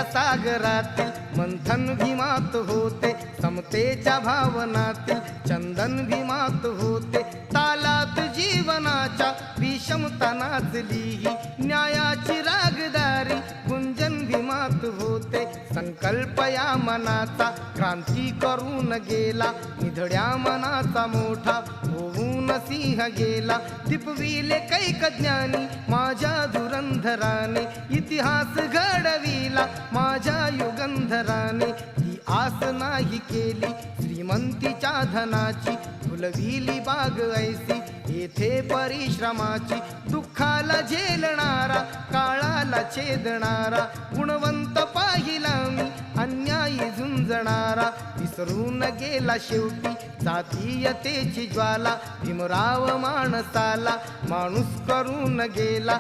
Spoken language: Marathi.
समतेच्या सागरातील मंथन भीमात होते, समतेच्या भावनातील चंदन भीमात होते, तालात जीवनाच्या विषमता नाचली ही न्यायाची रागदारी गुंजन भीमात होते। संकल्प या मनाचा क्रांती करून गेला, निधड्या मनाचा मोठा होऊन सिंह गेला। दिपविले कैक ज्ञानी माझ्या धुरंधराने, इतिहास घडविला माझ्या युगंधराने। ही आस नाही केली श्रीमंतीच्या धनाची, फुलविली बाग ऐसी येथे परिश्रमाची। दुःखाला झेलणारा काळाला छेदणारा, गुणवंत पाहिला मी अन्यायी झुंजणारा। विसरून गेला शेवटी जातीयतेची ज्वाला, भीमराव माणसाला माणूस करून गेला।